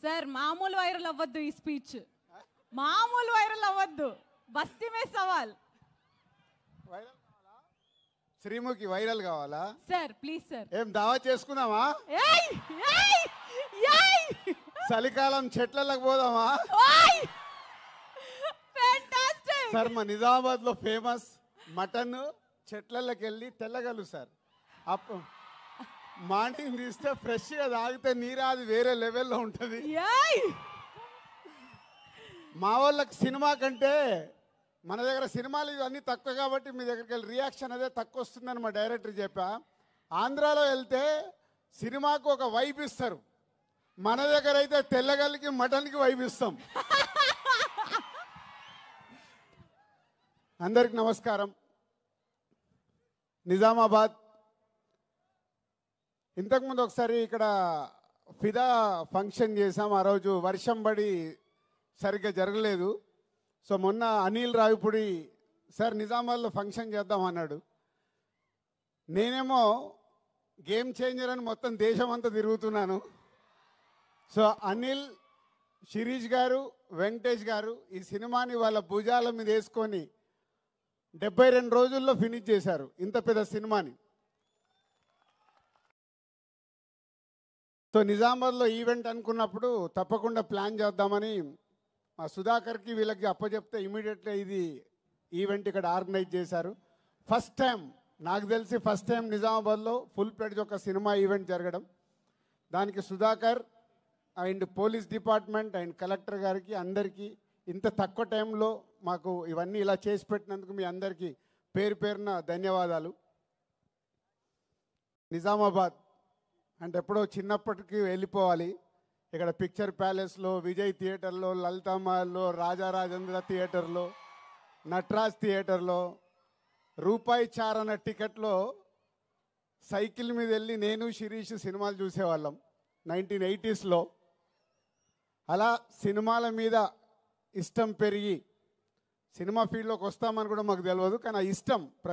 Sir మామూలు viral అవ్వద్దు ఈ స్పీచ్, మామూలు వైరల్ అవ్వద్దు. బస్తీ మే సవాల్. శ్రీముఖి వైరల్ కావాలా సార్? Please sir. ఏం దావా చేసుకుందామా? చలికాలం చెట్లకు పోదామా? సార్ మా నిజామాబాద్ లో ఫేమస్ మటన్ చెట్లకి వెళ్ళి తెల్లగలు సార్. మార్నింగ్ తీస్తే ఫ్రెష్ గా తాగితే నీరు అది వేరే లెవెల్లో ఉంటది. మా వాళ్ళకి సినిమా కంటే మన దగ్గర సినిమాలు ఇవన్నీ తక్కువ కాబట్టి మీ దగ్గరికి వెళ్ళి రియాక్షన్ అదే తక్కువ వస్తుందని మా డైరెక్టర్ చెప్పా. ఆంధ్రాలో వెళ్తే సినిమాకు ఒక వైబ్ ఇస్తారు, మన దగ్గర అయితే తెల్లగల్లికి మటన్కి వైబ్ ఇస్తాం. అందరికి నమస్కారం. నిజామాబాద్ ఇంతకుముందు ఒకసారి ఇక్కడ ఫిదా ఫంక్షన్ చేసాం. ఆ రోజు వర్షం పడి సరిగ్గా జరగలేదు. సో మొన్న అనిల్ రావిపూడి సార్ నిజామాబాద్లో ఫంక్షన్ చేద్దాం అన్నాడు. నేనేమో గేమ్ చేంజర్ అని మొత్తం దేశం అంతా తిరుగుతున్నాను. సో అనిల్, శిరీష్ గారు, వెంకటేష్ గారు ఈ సినిమాని వాళ్ళ భుజాల మీద వేసుకొని 72 రోజుల్లో ఫినిష్ చేశారు ఇంత పెద్ద సినిమాని. సో నిజామాబాద్లో ఈవెంట్ అనుకున్నప్పుడు తప్పకుండా ప్లాన్ చేద్దామని మా సుధాకర్కి వీళ్ళకి అప్పచెప్తే ఇమీడియట్గా ఇది ఈవెంట్ ఇక్కడ ఆర్గనైజ్ చేశారు. ఫస్ట్ టైం నాకు తెలిసి నిజామాబాద్లో ఫుల్ ప్లెడ్జ్ ఒక సినిమా ఈవెంట్ జరగడం. దానికి Sudhakar and police department and collector గారికి అందరికీ ఇంత తక్కువ టైంలో మాకు ఇవన్నీ ఇలా చేసి పెట్టినందుకు మీ అందరికీ పేరు పేరున ధన్యవాదాలు. నిజామాబాద్ అంటే ఎప్పుడో చిన్నప్పటికి వెళ్ళిపోవాలి. ఇక్కడ పిక్చర్ ప్యాలెస్లో, విజయ్ థియేటర్లో, లలితామహల్లో, రాజారాజేంద్ర థియేటర్లో, నటరాజ్ థియేటర్లో రూపాయి చారణ టికెట్లో సైకిల్ మీద వెళ్ళి నేను శిరీష్ సినిమాలు చూసేవాళ్ళం 1980sలో. అలా సినిమాల మీద ఇష్టం పెరిగి సినిమా ఫీల్డ్లోకి వస్తామని కూడా మాకు తెలియదు, కానీ ఆ ఇష్టం